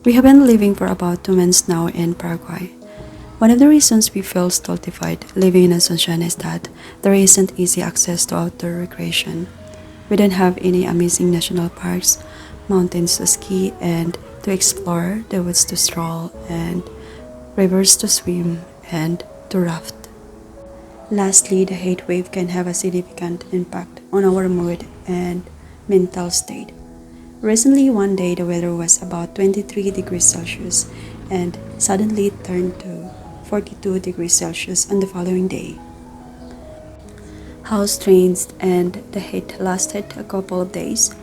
We have been living for about 2 months now in Paraguay. One of the reasons we feel stultified living in Asuncion is that there isn't easy access to outdoor recreation. We don't have any amazing national parks, mountains to ski and to explore, the woods to stroll, and rivers to swim and to raft. Lastly, the heat wave can have a significant impact on our mood and mental state. Recently, one day the weather was about 23 degrees Celsius and suddenly it turned to 42 degrees Celsius on the following day. House trains and the heat lasted a couple of days.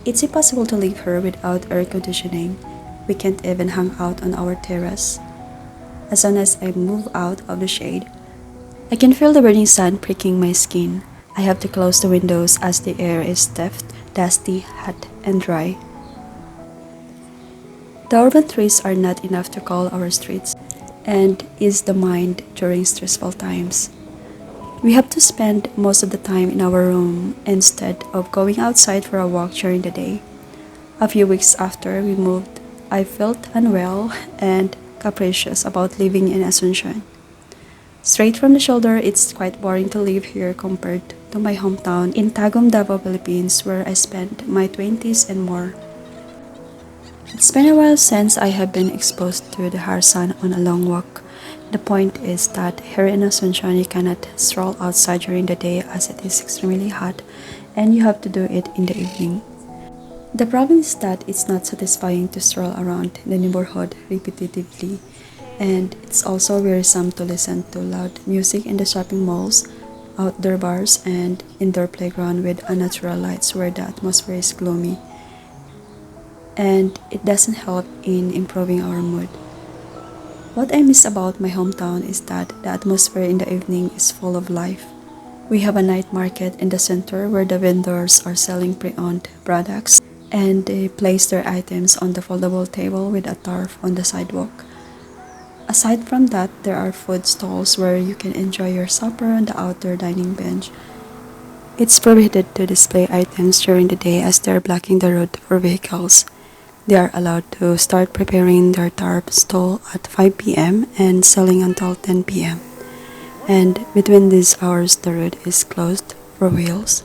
It's impossible to live here without air conditioning. We can't even hang out on our terrace. As soon as I move out of the shade, I can feel the burning sun pricking my skin. I have to close the windows as the air is stiff, dusty, hot, and dry. The urban trees are not enough to cool our streets and ease the mind during stressful times. We have to spend most of the time in our room instead of going outside for a walk during the day. A few weeks after we moved, I felt unwell and capricious about living in Asuncion. Straight from the shoulder, it's quite boring to live here compared to my hometown in Tagum, Davao, Philippines, where I spent my 20s and more. It's been a while since I have been exposed to the hard sun on a long walk. The point is that here in Asuncion you cannot stroll outside during the day as it is extremely hot and you have to do it in the evening. The problem is that it's not satisfying to stroll around the neighborhood repetitively, and it's also wearisome to listen to loud music in the shopping malls, outdoor bars, and indoor playground with unnatural lights where the atmosphere is gloomy. And it doesn't help in improving our mood. What I miss about my hometown is that the atmosphere in the evening is full of life. We have a night market in the center where the vendors are selling pre-owned products and they place their items on the foldable table with a tarp on the sidewalk. Aside from that, there are food stalls where you can enjoy your supper on the outdoor dining bench. It's prohibited to display items during the day as they're blocking the road for vehicles. They are allowed to start preparing their tarp stall at 5 p.m. and selling until 10 p.m. And between these hours, the road is closed for wheels.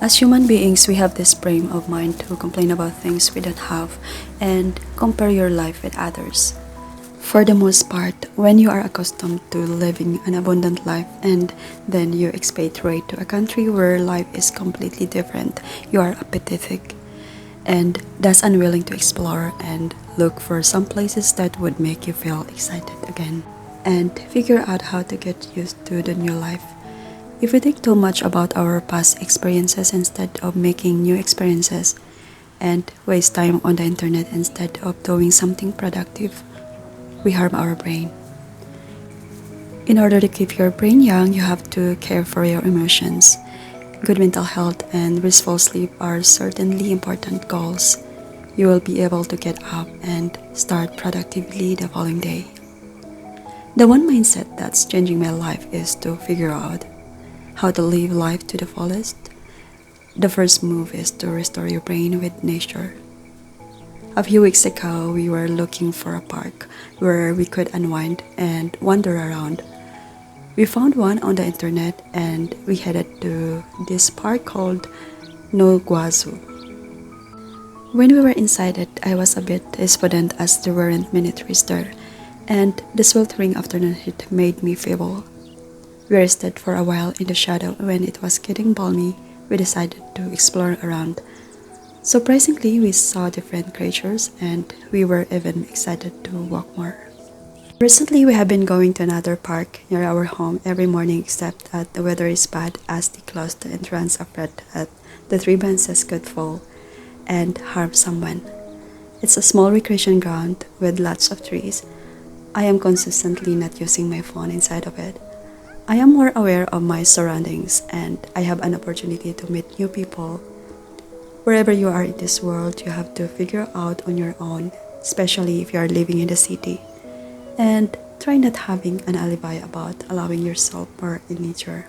As human beings, we have this frame of mind to complain about things we don't have and compare your life with others. For the most part, when you are accustomed to living an abundant life and then you expatriate to a country where life is completely different, you are apathetic and thus unwilling to explore and look for some places that would make you feel excited again and figure out how to get used to the new life. If we think too much about our past experiences instead of making new experiences and waste time on the internet instead of doing something productive, we harm our brain. In order to keep your brain young, you have to care for your emotions. Good mental health and restful sleep are certainly important goals. You will be able to get up and start productively the following day. The one mindset that's changing my life is to figure out how to live life to the fullest. The first move is to restore your brain with nature. A few weeks ago, we were looking for a park where we could unwind and wander around. We found one on the internet and we headed to this park called No Guazu. When we were inside it, I was a bit despondent as there weren't many trees there, and the sweltering afternoon heat made me feeble. We rested for a while in the shadow. When it was getting balmy, we decided to explore around. Surprisingly, we saw different creatures and we were even excited to walk more. Recently, we have been going to another park near our home every morning except that the weather is bad as they close the entrance afraid that the tree branches could fall and harm someone. It's a small recreation ground with lots of trees. I am consistently not using my phone inside of it. I am more aware of my surroundings and I have an opportunity to meet new people. Wherever you are in this world, you have to figure out on your own, especially if you are living in the city. And try not having an alibi about allowing yourself more in nature.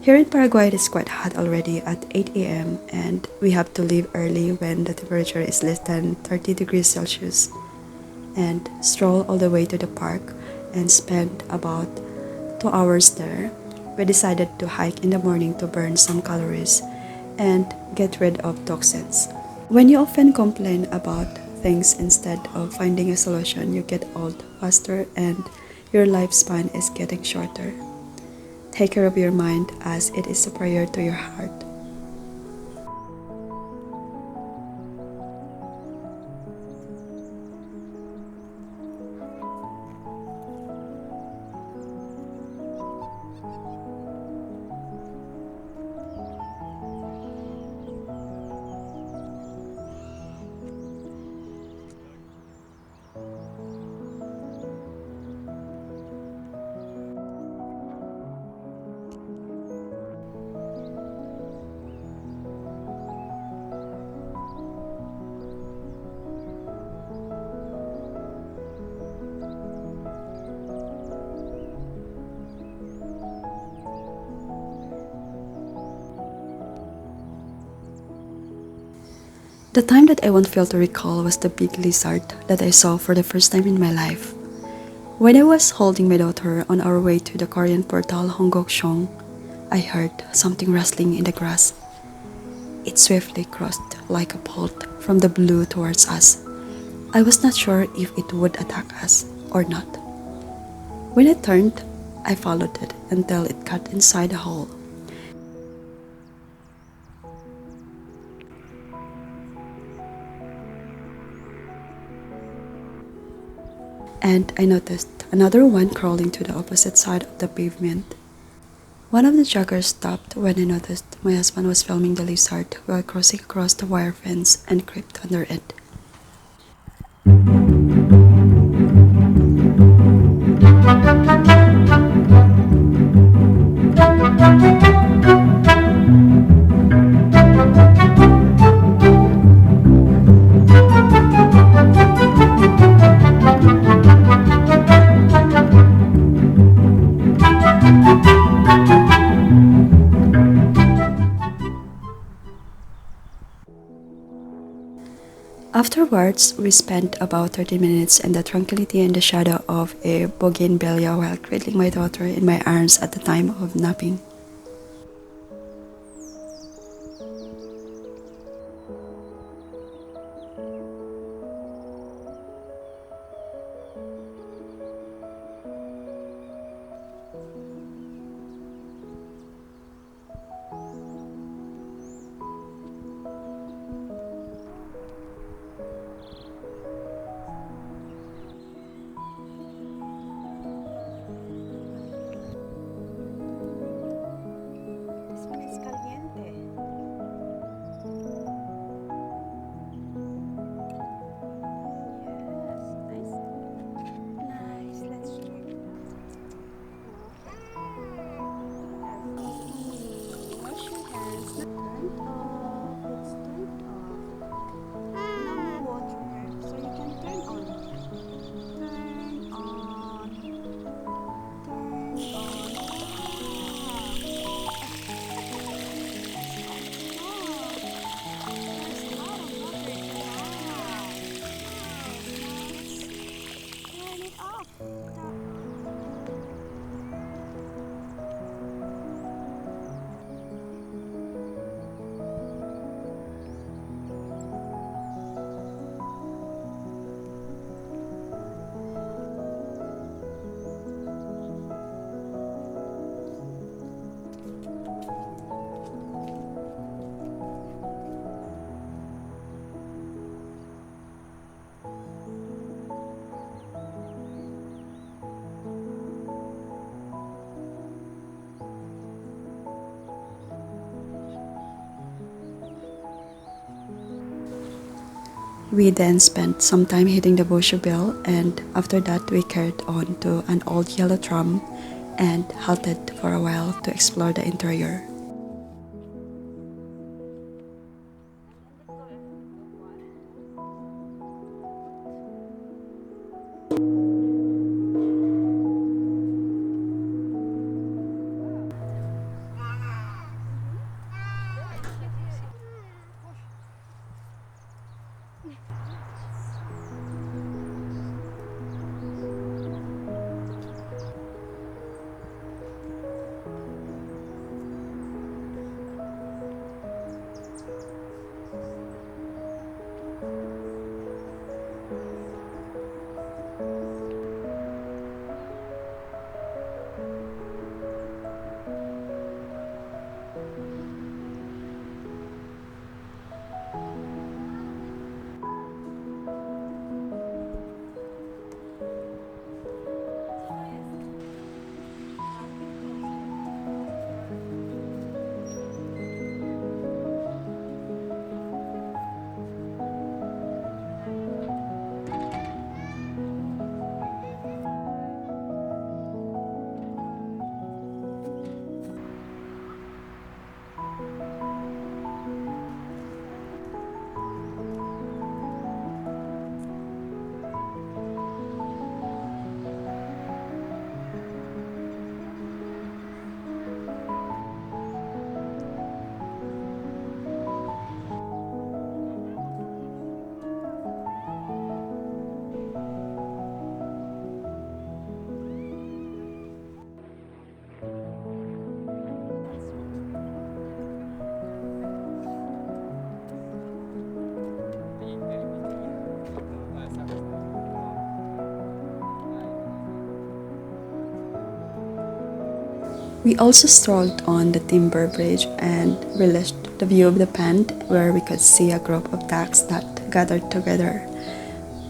Here in Paraguay, it is quite hot already at 8 a.m. and we have to leave early when the temperature is less than 30 degrees Celsius and stroll all the way to the park and spend about 2 hours there. We decided to hike in the morning to burn some calories and get rid of toxins. When you often complain about things instead of finding a solution, you get old faster and your lifespan is getting shorter. Take care of your mind as it is superior to your heart. The time that I won't fail to recall was the big lizard that I saw for the first time in my life. When I was holding my daughter on our way to the Korean portal Honggokjeong, I heard something rustling in the grass. It swiftly crossed like a bolt from the blue towards us. I was not sure if it would attack us or not. When it turned, I followed it until it got inside the hole. And I noticed another one crawling to the opposite side of the pavement. One of the joggers stopped when I noticed my husband was filming the lizard while crossing across the wire fence and crept under it. Afterwards, we spent about 30 minutes in the tranquility and the shadow of a bougainvillea while cradling my daughter in my arms at the time of napping. We then spent some time hitting the Boucherville, and after that we carried on to an old yellow tram and halted for a while to explore the interior. We also strolled on the timber bridge and relished the view of the pond where we could see a group of ducks that gathered together.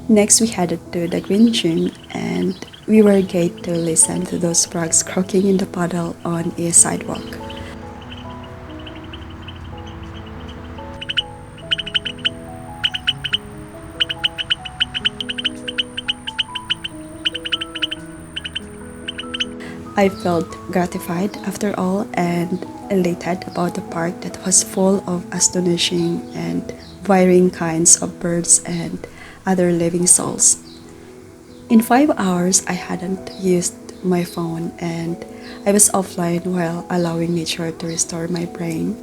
Next, we headed to the green gym and we were glad to listen to those frogs croaking in the puddle on a sidewalk. I felt gratified after all and elated about the park that was full of astonishing and varying kinds of birds and other living souls. In 5 hours, I hadn't used my phone and I was offline while allowing nature to restore my brain.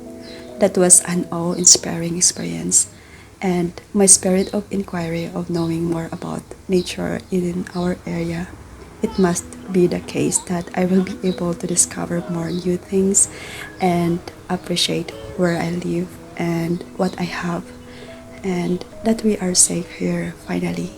That was an awe-inspiring experience, and my spirit of inquiry of knowing more about nature in our area. It must be the case that I will be able to discover more new things and appreciate where I live and what I have, and that we are safe here finally.